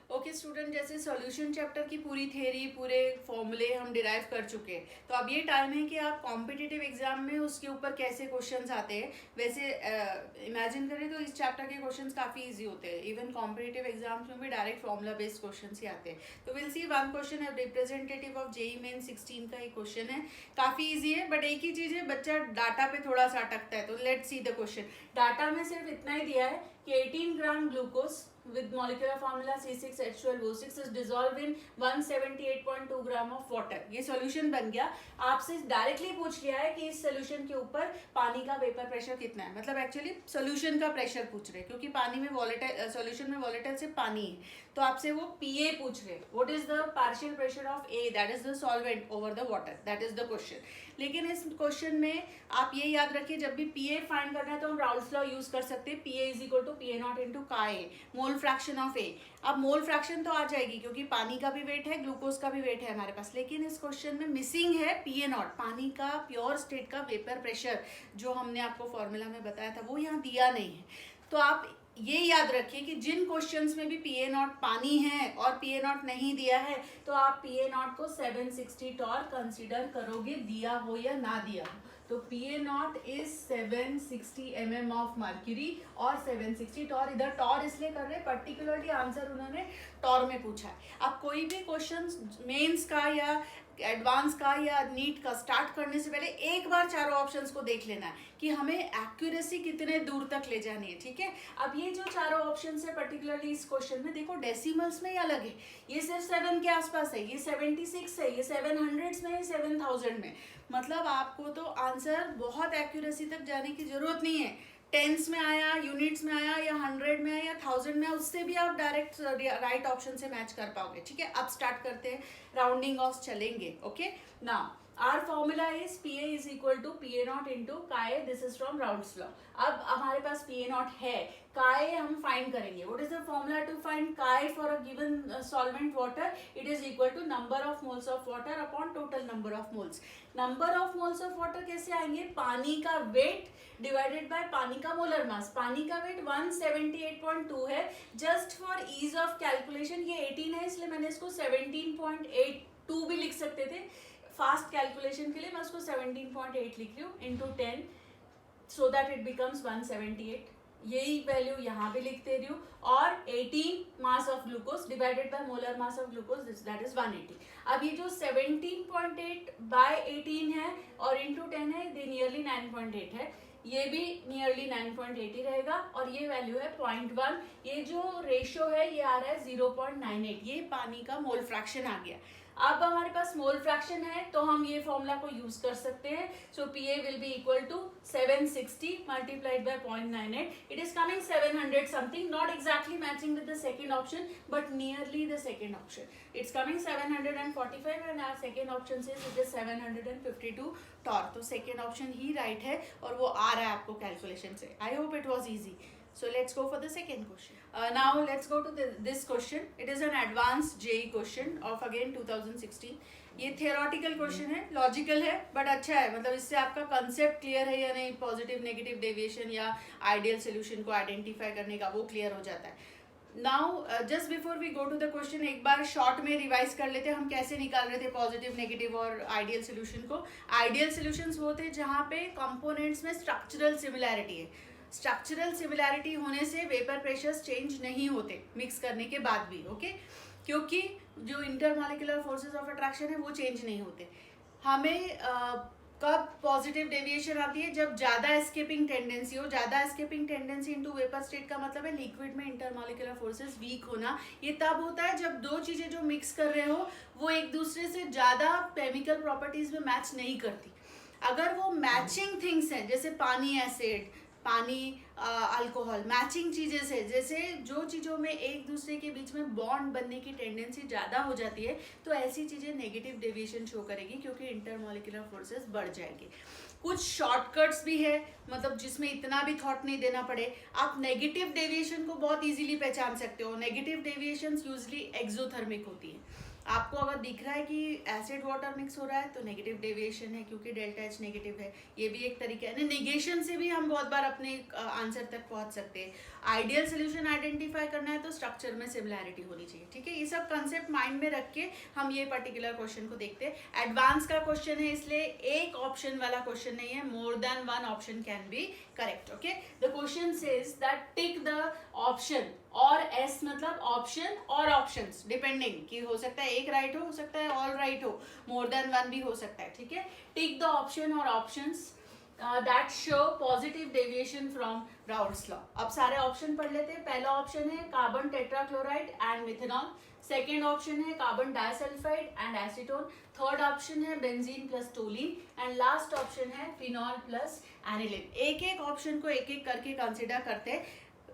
Okay student, जैसे solution chapter की पूरी थ्योरी पूरे फॉर्मूले हम डिराइव कर चुके हैं, तो अब ये टाइम है कि आप कॉम्पिटिटिव एग्जाम में उसके ऊपर कैसे क्वेश्चंस आते हैं। वैसे इमेजिन करें तो इस चैप्टर के क्वेश्चंस काफ़ी इजी होते हैं। इवन कॉम्पिटिटिव एग्जाम्स में भी डायरेक्ट फॉर्मूला बेस्ड क्वेश्चंस ही आते हैं। तो विल सी वन क्वेश्चन है रिप्रेजेंटेटिव ऑफ जेई मेन 16 का एक क्वेश्चन है, काफ़ी ईजी है। बट एक ही चीज़ है, बच्चा डाटा पे थोड़ा सा अटकता है। तो let see the question. Data में सिर्फ इतना ही दिया है कि 18 gram glucose with molecular formula C6H12O6 is dissolved in 178.2 gram of water. ये सॉल्यूशन बन गया। आपसे डायरेक्टली पूछ लिया है कि इस सॉल्यूशन के ऊपर पानी का वेपर प्रेशर कितना है। मतलब एक्चुअली सॉल्यूशन का प्रेशर पूछ रहे हैं, क्योंकि पानी में वॉलेटाइल, सॉल्यूशन में वॉलेटाइल से पानी है, तो आपसे वो पीए पूछ रहे हैं। What is the partial pressure of A, that is the solvent over the water, that is the question. लेकिन इस क्वेश्चन में आप ये याद रखिए, जब भी पीए फाइंड करना है तो हम राउल्स लॉ यूज कर सकते हैं। PA is equal to PA nought into का ए, मोल फ्रैक्शन ऑफ ए। अब मोल फ्रैक्शन तो आ जाएगी, क्योंकि पानी का भी वेट है, ग्लूकोज का भी वेट है हमारे पास। लेकिन इस क्वेश्चन में मिसिंग है पीए नॉट, पानी का प्योर स्टेट का वेपर प्रेशर, जो हमने आपको फॉर्मूला में बताया था, वो यहाँ दिया नहीं है। तो आप ये याद रखिए कि जिन क्वेश्चंस में भी पीए नॉट पानी है और पीए नॉट नहीं दिया है, तो आप पीए नॉट को 760 टॉर कंसीडर करोगे, दिया हो या ना दिया हो। तो PA nought is 760 mm of mercury, और 760 टॉर, इधर टॉर इसलिए कर रहे हैं, पर्टिकुलरली आंसर उन्होंने टॉर में पूछा है। अब कोई भी क्वेश्चन मेंस का या एडवांस का या नीट का स्टार्ट करने से पहले एक बार चारों ऑप्शंस को देख लेना है कि हमें एक्यूरेसी कितने दूर तक ले जानी है। ठीक है, अब ये जो चारों ऑप्शंस है, पर्टिकुलरली इस क्वेश्चन में देखो, डेसिमल्स में ही अलग है। ये सिर्फ 7 के आसपास है, ये 76 है, ये 700 में है, 7000 में। मतलब आपको तो आंसर बहुत एक्यूरेसी तक जाने की जरूरत नहीं है। टेंस में आया, यूनिट्स में आया, या 100 में आया, या 1000 में आया, उससे भी आप डायरेक्ट राइट ऑप्शन से मैच कर पाओगे। ठीक है, अब स्टार्ट करते हैं, राउंडिंग ऑफ चलेंगे। Okay, now our formula is PA is equal to PA nought into chi A, this is from Raoult's law. अब हमारे पास पीए नॉट है, काए हम फाइंड करेंगे। What is the formula to find chi A for a given solvent water? It is equal to number of moles of water upon total number of moles. Number of moles of water कैसे आएंगे? पानी का weight divided by पानी का molar mass. पानी का weight 178.2 है। Just for ease of calculation, ये 18 है इसलिए मैंने इसको 17.82 भी लिख सकते थे। फास्ट कैलकुलेशन के लिए मैं उसको 17.8 लिख रही हूँ into 10, so that it becomes 178। यही वैल्यू यहाँ भी लिख दे रही हूँ। और 18 mass of glucose divided by molar mass of glucose, that is 180। अब ये जो 17.8 बाय 18 है और इंटू 10 है, ये नियरली 9.8 है। ये भी नियरली 9.8 ही रहेगा, और ये वैल्यू है 0.1। ये जो रेशियो है ये आ रहा है 0.98। ये पानी का मोल फ्रैक्शन आ गया। अब हमारे पास मोल फ्रैक्शन है, तो हम ये फॉर्मूला को यूज कर सकते हैं। So PA will be equal to 760 multiplied by 0.98। It is coming 700 something, not exactly matching with the second option, but nearly the second option. It's coming 745 and our second option से it is 752 torr. तो second option ही right है, और वो आ रहा है आपको कैलकुलेशन से। I hope it was easy. So let's go for the second question. Now let's go to this question. It is an advanced JEE question of again 2016. ये theoretical question है, logical है, but अच्छा है। मतलब इससे आपका concept clear है या नहीं, positive negative deviation या ideal solution को identify करने का, वो clear हो जाता है। Now just before we go to the question, एक बार शॉर्ट में रिवाइज कर लेते हैं हम कैसे निकाल रहे थे पॉजिटिव, नेगेटिव और आइडियल सोल्यूशन को। आइडियल सोल्यूशंस वो थे जहाँ पे कंपोनेंट्स में स्ट्रक्चरल सिमिलैरिटी है। स्ट्रक्चरल सिमिलैरिटी होने से वेपर प्रेशर्स चेंज नहीं होते मिक्स करने के बाद भी, ओके, क्योंकि जो इंटरमॉलिक्यूलर फोर्सेस ऑफ अट्रैक्शन है वो चेंज नहीं होते। हमें कब पॉजिटिव डेविएशन आती है? जब ज़्यादा एस्केपिंग टेंडेंसी हो। ज़्यादा escaping tendency into vapour state का मतलब है लिक्विड में इंटरमॉलिक्यूलर फोर्सेस वीक होना। ये तब होता है जब दो चीज़ें जो मिक्स कर रहे हो वो एक दूसरे से ज़्यादा केमिकल प्रॉपर्टीज़ में मैच नहीं करती। अगर वो मैचिंग थिंग्स हैं, जैसे पानी एसिड, पानी अल्कोहल, मैचिंग चीज़ें से, जैसे जो चीज़ों में एक दूसरे के बीच में बॉन्ड बनने की टेंडेंसी ज़्यादा हो जाती है, तो ऐसी चीज़ें नेगेटिव डेविएशन शो करेगी, क्योंकि इंटरमॉलिक्यूलर फोर्सेस बढ़ जाएंगे। कुछ शॉर्टकट्स भी है, मतलब जिसमें इतना भी थॉट नहीं देना पड़े। आप नेगेटिव डेविएशन को बहुत इजीली पहचान सकते हो। नेगेटिव डेविएशंस यूजली एक्सोथर्मिक होती है। आपको अगर दिख रहा है कि एसिड वाटर मिक्स हो रहा है तो नेगेटिव डेविएशन है, क्योंकि डेल्टा एच नेगेटिव है। ये भी एक तरीका है। नेगेशन से भी हम बहुत बार अपने आंसर तक पहुंच सकते हैं। आइडियल सोल्यूशन आइडेंटिफाई करना है तो स्ट्रक्चर में सिमिलैरिटी होनी चाहिए, ठीक है। ये सब कंसेप्ट माइंड में रख के हम ये पर्टिकुलर क्वेश्चन को देखते हैं। एडवांस का क्वेश्चन है, इसलिए एक ऑप्शन वाला क्वेश्चन नहीं है, more than one option can be correct, okay. The question says that tick the option, और एस मतलब ऑप्शन और ऑप्शंस डिपेंडिंग, कि हो सकता है एक राइट हो सकता है ऑल राइट हो, मोर देन वन भी हो सकता है, ठीक है। टिक द ऑप्शन और options that show positive deviation from Raoult's law. अब सारे ऑप्शन पढ़ लेते हैं। पहला ऑप्शन है carbon tetrachloride and methanol, second option है carbon disulphide and acetone, third option है benzene plus toluene and last option है फिनॉल प्लस एनिलीन। एक एक ऑप्शन को एक एक करके कंसिडर करते हैं,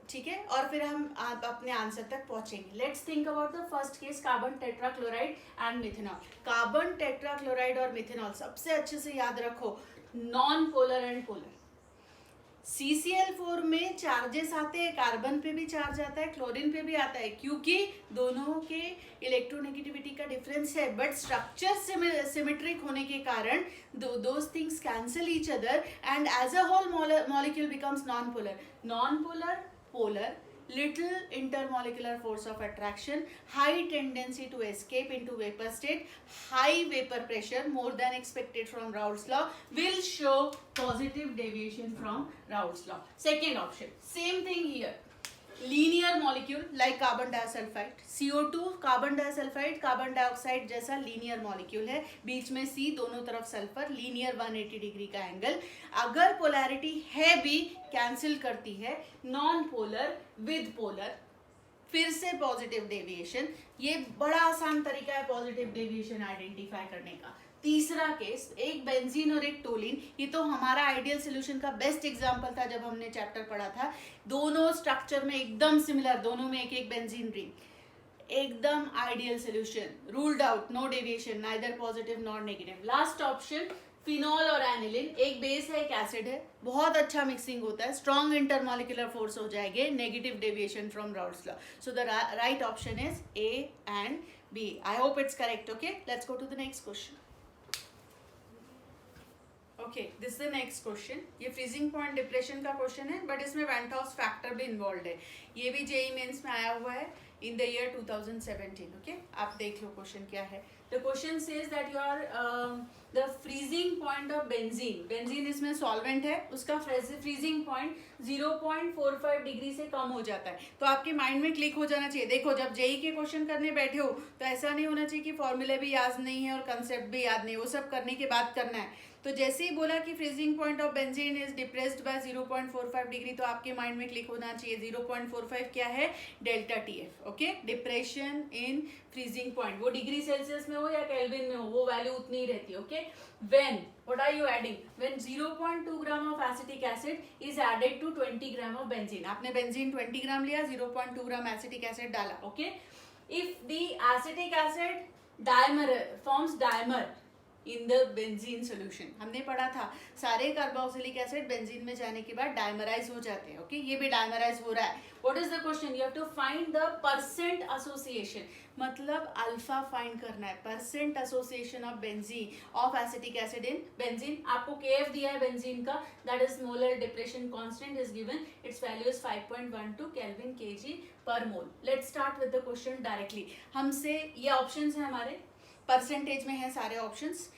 ठीक है, और फिर हम अपने आंसर तक पहुंचेंगे। Let's think about the first case, carbon tetrachloride and methanol. Carbon tetrachloride और मिथेनॉल सबसे अच्छे से याद रखो, non polar and polar. CCl4 में चार्जेस आते हैं, कार्बन पे भी चार्ज आता है, क्लोरीन पे भी आता है, क्योंकि दोनों के इलेक्ट्रोनेगेटिविटी का डिफरेंस है, बट स्ट्रक्चर सिमेट्रिक होने के कारण those things cancel each other and as a whole molecule becomes non polar. Non polar, polar, little intermolecular force of attraction, high tendency to escape into vapor state, high vapor pressure more than expected from Raoult's law, will show positive deviation from Raoult's law. Second option, same thing here. Linear molecule like carbon disulfide, CO2 carbon disulphide carbon dioxide जैसा linear molecule है, बीच में C, दोनों तरफ sulphur, linear 180 degree का angle. अगर polarity है भी cancel करती है, नॉन पोलर विद पोलर, फिर से पॉजिटिव डेविएशन। ये बड़ा आसान तरीका है पॉजिटिव डेविएशन आइडेंटिफाई करने का। तीसरा केस, एक बेंजीन और एक टोलिन, ये तो हमारा आइडियल सोल्यूशन का बेस्ट एग्जांपल था जब हमने चैप्टर पढ़ा था। दोनों स्ट्रक्चर में एकदम सिमिलर, दोनों में एक एक बेंजीन रिंग, एकदम ideal solution, ruled out, no deviation, neither positive nor negative. Last option phenol और एनिलिन, एक बेस है एक एसिड है, बहुत अच्छा मिक्सिंग होता है, स्ट्रॉन्ग इंटरमॉलिक्यूलर फोर्स हो जाएंगे, negative deviation from Raoult's law. So the right option is A and B. I hope it's correct. Okay, let's go to the next question. Okay, this is the next question. ये freezing point depression का question है, but इसमें went house factor भी involve है। ये भी JEE mains में आया हुआ है इन द ईयर 2017। ओके, आप देख लो क्वेश्चन क्या है। The question says that your the freezing point of benzene, benzene इसमें सॉल्वेंट है, उसका फ्रीजिंग पॉइंट 0.45 डिग्री से कम हो जाता है। तो आपके माइंड में क्लिक हो जाना चाहिए। देखो, जब जेई के क्वेश्चन करने बैठे हो तो ऐसा नहीं होना चाहिए कि फॉर्मूले भी याद नहीं है और कंसेप्ट भी याद नहीं, वो सब करने के बाद करना है। तो जैसे ही बोला कि freezing point of benzene is depressed by 0.45 degree, तो आपके माइंड में क्लिक होना चाहिए 0.45 क्या है, delta TF। Okay, depression in freezing point, वो डिग्री सेल्सियस में हो या केल्विन में हो, वो वैल्यू उतनी ही रहती है। Okay, when what are you adding, when 0.2 gram of acetic acid is added to 20 gram of benzene. आपने बेंजीन 20 ग्राम लिया, 0.2 ग्राम एसिटिक एसिड डाला। Okay, if the acetic acid dimer forms dimer in the benzene solution, हमने पढ़ा था सारे carboxylic acid benzene में जाने के बाद डायमराइज हो जाते हैं। ओके, ये भी डायमराइज हो रहा है। What is the question, you have to find the percent association, मतलब अल्फा फाइंड करना है, percent association of benzene of acetic acid in benzene. आपको KF दिया है बेंजीन का, that is molar depression constant is given, its value is 5.12 kelvin kg per mole. Let's start with the question directly. हमसे ये options हैं, हमारे percentage में है सारे ऑप्शंस।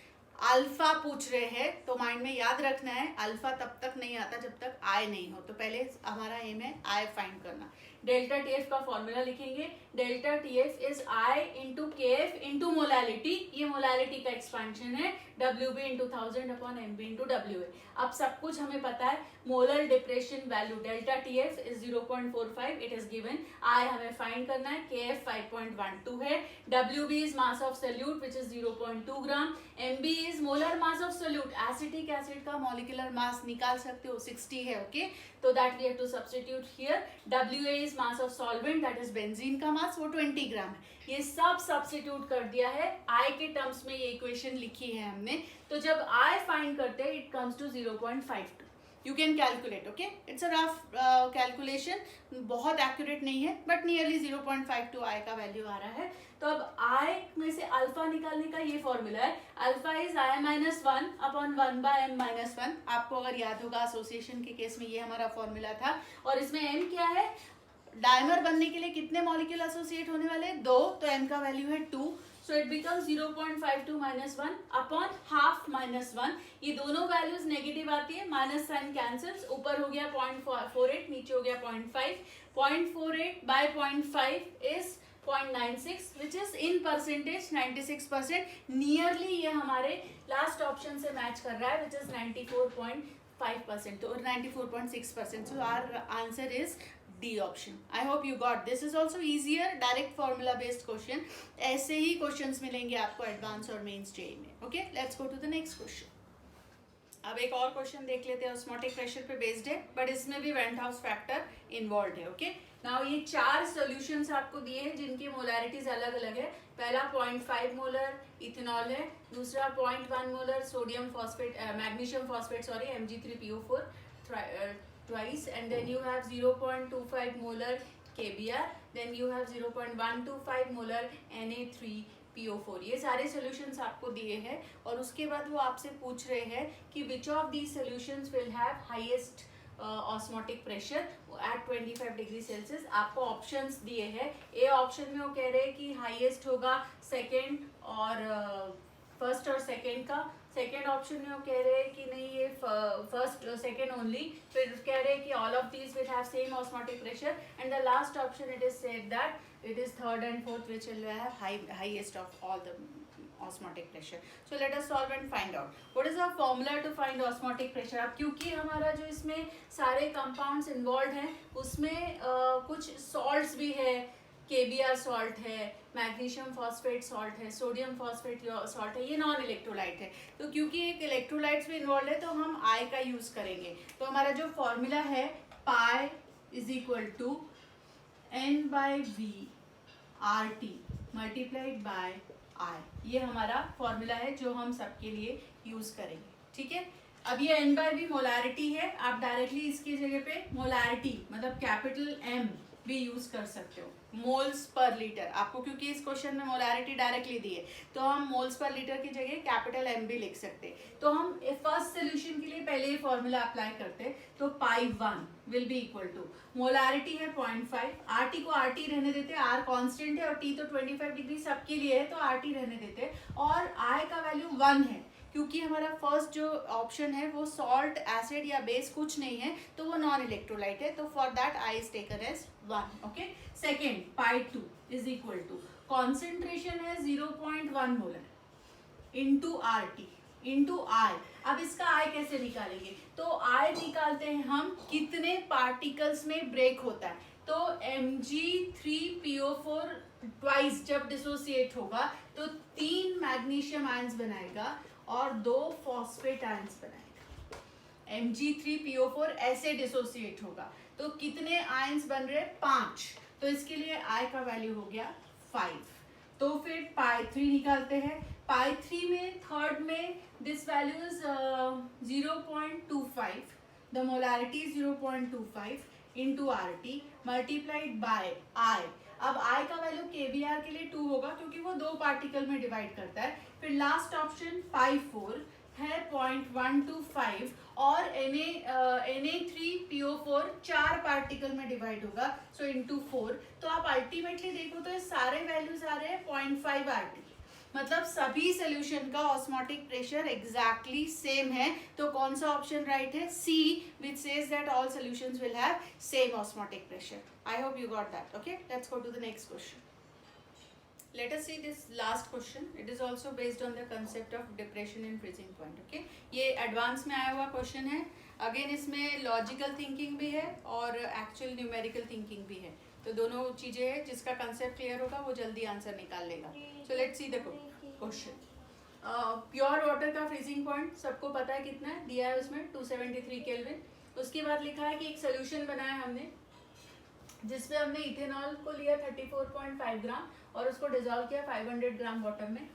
अल्फा पूछ रहे हैं तो माइंड में याद रखना है, अल्फा तब तक नहीं आता जब तक I नहीं हो, तो पहले हमारा एम है I फाइंड करना। डेल्टा TF का फॉर्मूला लिखेंगे, delta TF is I into KF into molality, ये मोलैलिटी का एक्सपेंशन है, WB into 1000 upon MB into WA। अब सब कुछ हमें पता है, molar depression value delta TF is 0.45, it is given. I हमें फाइंड करना है, KF 5.12 है, WB is mass of solute which is 0.2 gram, MB is molar mass of solute, acetic acid का मॉलिक्यूलर मास निकाल सकते हो 60 है। ओके, तो that we have to substitute here. WA is mass of solvent, that is benzene का mass, वो 20 ग्राम है। ये सब सब्स्टिट्यूट कर दिया है, I के टर्म्स में ये इक्वेशन लिखी है हमने। तो जब I फाइंड करते हैं it comes to 0.52, you can calculate. Okay, it's a rough calculation, बहुत एक्यूरेट नहीं है बट नियरली 0.52 आई का वैल्यू आ रहा है. तो अब आई में से अल्फा निकालने का ये फॉर्मूला है. Alpha is I minus 1 upon 1 by M minus 1. आपको अगर याद होगा एसोसिएशन के केस में ये हमारा फॉर्मूला था. और इसमें एम क्या है, डायमर बनने के लिए कितने मॉलिक्यूल एसोसिएट होने वाले, 2, तो m का वैल्यू है 2. So it becomes 0.52 minus 1 upon half minus 1. ये दोनों वैल्यूज नेगेटिव आती है, माइनस साइन कैंसल्स, ऊपर हो गया 0.48, नीचे हो गया 0.5. 0.48 by 0.5 is 0.96 which is in percentage 96%. Nearly ये हमारे लास्ट ऑप्शन से मैच कर रहा है विच इज 94.5%, तो 94.6%. So our answer is D option. I hope you got. This is also easier, direct formula based question. ऐसे ही questions मिलेंगे आपको एडवांस और मेंस जेई में. Okay, let's go to the next question. अब एक और question देख लेते हैं, ऑस्मोटिक प्रेशर पे बेस्ड है बट इसमें भी वेंट हाउस फैक्टर इन्वॉल्व है. ओके, नाउ ये 4 सॉल्यूशंस आपको दिए हैं जिनकी मोलैरिटीज अलग अलग है. पहला 0.5 मोलर इथेनॉल है, दूसरा 0.1 molar sodium phosphate magnesium phosphate sorry MG3PO4 twice, and then you have 0.25 molar KBr, then you have 0.125 molar Na3PO4. ये सारे solutions आपको दिए हैं और उसके बाद वो आपसे पूछ रहे हैं कि which of these solutions will have highest osmotic pressure at 25 degree Celsius. आपको ऑप्शंस दिए हैं. ए ऑप्शन में वो कह रहे हैं कि हाईएस्ट होगा सेकेंड और फर्स्ट और सेकेंड का. सेकेंड ऑप्शन में वो कह रहे हैं कि नहीं ये फर्स्ट सेकेंड ओनली. फिर कह रहे हैं कि all of these will have same osmotic pressure and the last option it is said that it is third and fourth which will have highest of all the osmotic pressure. So let us solve and find out what is the formula to find osmotic pressure. अब क्योंकि हमारा जो इसमें सारे compounds involved हैं उसमें कुछ salts भी है, KBr सॉल्ट है, मैग्नीशियम फॉस्फेट सॉल्ट है, सोडियम फॉस्फेट सॉल्ट है, ये नॉन इलेक्ट्रोलाइट है. तो क्योंकि एक इलेक्ट्रोलाइट्स भी इन्वॉल्व है तो हम आई का यूज करेंगे. तो हमारा जो फॉर्मूला है pi is equal to n by V R T multiplied by i. ये हमारा फॉर्मूला है जो हम सबके लिए यूज करेंगे. ठीक है, अब ये एन बाई वी मोलैरिटी है. आप डायरेक्टली इसकी जगह पे मोलैरिटी मतलब कैपिटल एम भी यूज कर सकते हो, मोल्स पर लीटर. आपको क्योंकि इस क्वेश्चन में मोलैरिटी डायरेक्टली दी है तो हम मोल्स पर लीटर की जगह कैपिटल एम भी लिख सकते. तो हम फर्स्ट सोल्यूशन के लिए पहले ही फॉर्मूला अप्लाई करते. तो pi 1 will be equal to molarity है 0.5, आर टी को आर टी रहने देते, आर कांस्टेंट है और टी तो 25 डिग्री सबके लिए है तो आर टी रहने देते. और आई का वैल्यू 1 है क्योंकि हमारा फर्स्ट जो ऑप्शन है वो सॉल्ट एसिड या बेस कुछ नहीं है तो वो नॉन इलेक्ट्रोलाइट है. तो for that i is taken as 1. Okay, second pi 2 is equal to concentration है 0.1 molar into R T into i. अब इसका आई कैसे निकालेंगे, तो आई निकालते हैं हम कितने पार्टिकल्स में ब्रेक होता है. तो Mg3PO4 ट्वाइस जब डिसोसिएट होगा तो 3 मैग्नीशियम आयंस बनाएगा और 2 फॉस्फेट आयंस बनाएगा. Mg3PO4 ऐसे डिसोसिएट होगा तो कितने आयंस बन रहे हैं, 5. तो इसके लिए आई का वैल्यू हो गया 5. तो फिर पाई 3 निकालते हैं. पाई 3 में थर्ड में this value is 0.25, the molarity 0.25 into R T multiplied by i. अब आई का वैल्यू केबीआर के लिए 2 होगा क्योंकि वो 2 पार्टिकल में डिवाइड करता है. फिर लास्ट ऑप्शन पाई 4 है 0.125 और Na3PO4 4 पार्टिकल में डिवाइड होगा सो इंटू 4. तो आप अल्टीमेटली देखो तो ये सारे वैल्यूज आ रहे हैं 0.5 RT. मतलब सभी सोल्यूशन का ऑस्मोटिक प्रेशर एग्जैक्टली सेम है. तो कौन सा ऑप्शन राइट है, C, which says that all solutions will have same osmotic pressure. I hope you got that. Okay, let's go to the next question. Let us see this last question. It is also based on the concept of depression and freezing point. Okay, ये advance में आया हुआ question है. Again इसमें logical thinking भी है और actual numerical thinking भी है. तो दोनों चीजें हैं. जिसका कंसेप्ट क्लियर होगा वो जल्दी आंसर निकाल लेगा. So let's see the question. Pure water का फ्रीजिंग पॉइंट सबको पता है कितना है, दिया है उसमें 273 केल्विन. उसके बाद लिखा है कि एक सोल्यूशन बनाया हमने जिसमें हमने इथेनॉल को लिया 34.5 ग्राम और उसको डिजोल्व किया 500 ग्राम वाटर में.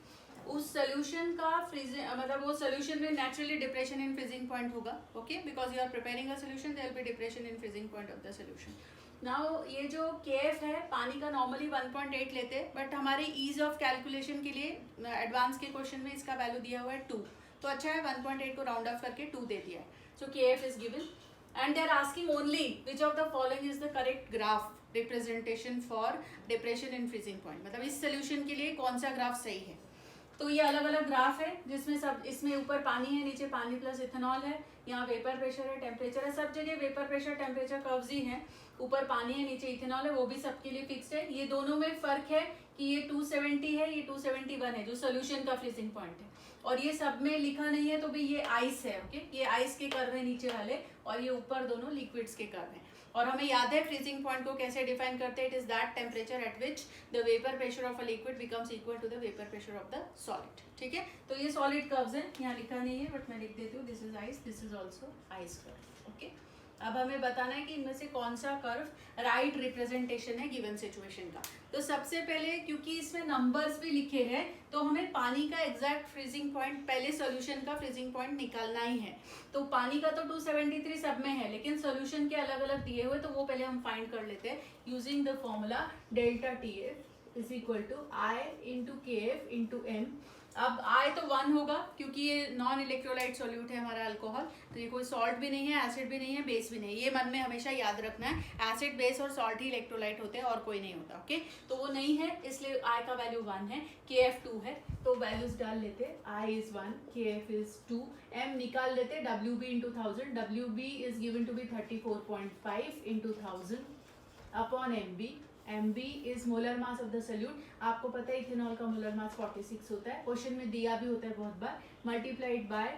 उस सोल्यूशन का फ्रीजिंग मतलब वो सोल्यूशन में naturally depression in freezing point होगा, okay, because you are preparing a solution, there will be depression in freezing point of the solution. Now ये जो केएफ है पानी का नॉर्मली 1.8 लेते हैं, बट हमारे ईज ऑफ कैलकुलेशन के लिए एडवांस के क्वेश्चन में इसका वैल्यू दिया हुआ है 2, तो अच्छा है 1.8 को राउंड ऑफ करके 2 दे दिया है। So Kf is given and they are asking only which of the following is the correct graph representation for depression in freezing point, मतलब इस सोल्यूशन के लिए कौन सा ग्राफ सही है। तो ये अलग अलग ग्राफ है जिसमें सब, इसमें ऊपर पानी है, नीचे पानी प्लस इथेनॉल है, यहाँ वेपर प्रेशर है, टेम्परेचर है, सब जगह वेपर प्रेशर टेम्परेचर कर्व्स ही हैं, ऊपर पानी है नीचे इथेनॉल है, वो भी सबके लिए फिक्स्ड है। ये दोनों में फर्क है कि ये 270 है, ये 271 है जो सोल्यूशन का फ्रीजिंग पॉइंट है, और ये सब में लिखा नहीं है तो भी ये आइस है, ओके, ये आइस के कर्व है नीचे वाले, और ये ऊपर दोनों लिक्विड्स के कर्व हैं। और हमें याद है फ्रीजिंग पॉइंट को कैसे डिफाइन करते हैं, it is that temperature at which the vapour pressure of a liquid becomes equal to the vapour pressure of the solid, ठीक है। तो ये सॉलिड कर्व्स हैं, यहाँ लिखा नहीं है बट मैं लिख देती हूँ, this is ice, this is also ice curve, okay. अब हमें बताना है कि इनमें से कौन सा कर्व राइट रिप्रेजेंटेशन है गिवन सिचुएशन का। तो सबसे पहले क्योंकि इसमें नंबर्स भी लिखे हैं तो हमें पानी का एग्जैक्ट फ्रीजिंग पॉइंट, पहले सॉल्यूशन का फ्रीजिंग पॉइंट निकालना ही है। तो पानी का तो 273 सब में है, लेकिन सॉल्यूशन के अलग अलग दिए हुए, तो वो पहले हम फाइंड कर लेते हैं using the formula delta T F is equal to I into K F into M. अब I तो 1 होगा क्योंकि ये नॉन इलेक्ट्रोलाइट सॉल्यूट है हमारा अल्कोहल, तो ये कोई सॉल्ट भी नहीं है, एसिड भी नहीं है, बेस भी नहीं है, ये मन में हमेशा याद रखना है, एसिड बेस और सॉल्ट ही इलेक्ट्रोलाइट होते हैं और कोई नहीं होता, ओके। तो वो नहीं है इसलिए I का वैल्यू 1 है, KF 2 है, तो वैल्यूज डाल लेते, I is 1, KF is 2, M निकाल लेते, WB into 1000, WB is given to be 34.5 into 1000 upon MB। MB is molar mass of the solute, आपको पता है इथेनॉल का मोलर मास 46 होता है, क्वेश्चन में दिया भी होता है बहुत बार, multiplied by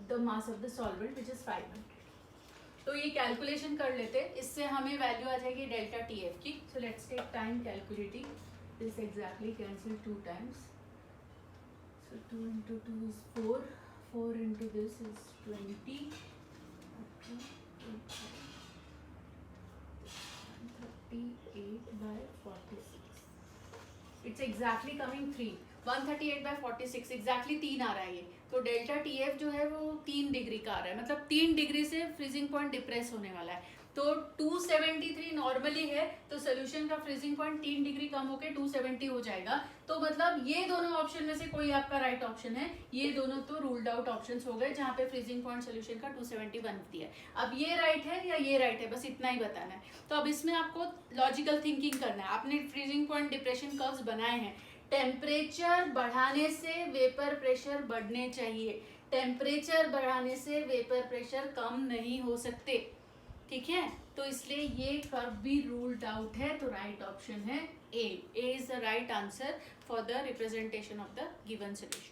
the mass of the solvent which is 500। तो ये कैलकुलेशन कर लेते, इससे हमें वैल्यू आ जाएगी डेल्टा टीएफ की। So let's take time calculating this, exactly cancel 2 times, so 2 into 2 is 4, 4 into this is 20, okay, 38 by 46, it's exactly coming 3, 138 by 46 exactly 3 आ रहा है ये। तो डेल्टा टी एफ जो है वो 3 डिग्री का आ रहा है, मतलब 3 डिग्री से फ्रीजिंग पॉइंट डिप्रेस होने वाला है। तो 273 नॉर्मली है, तो सोल्यूशन का फ्रीजिंग पॉइंट 3 डिग्री कम होकर 270 हो जाएगा। तो मतलब ये दोनों ऑप्शन में से कोई आपका राइट ऑप्शन है, ये दोनों तो रूल्ड आउट ऑप्शंस हो गए जहाँ पे फ्रीजिंग पॉइंट सोल्यूशन का 270 बनती है। अब ये राइट है या ये राइट है, बस इतना ही बताना है। तो अब इसमें आपको लॉजिकल थिंकिंग करना है। आपने फ्रीजिंग पॉइंट डिप्रेशन कर्व्स बनाए हैं, टेम्परेचर बढ़ाने से वेपर प्रेशर बढ़ने चाहिए, टेम्परेचर बढ़ाने से वेपर प्रेशर कम नहीं हो सकते, ठीक है। तो इसलिए ये कर्व भी रूल्ड आउट है, तो राइट ऑप्शन है A is the right answer for the representation of the given solution.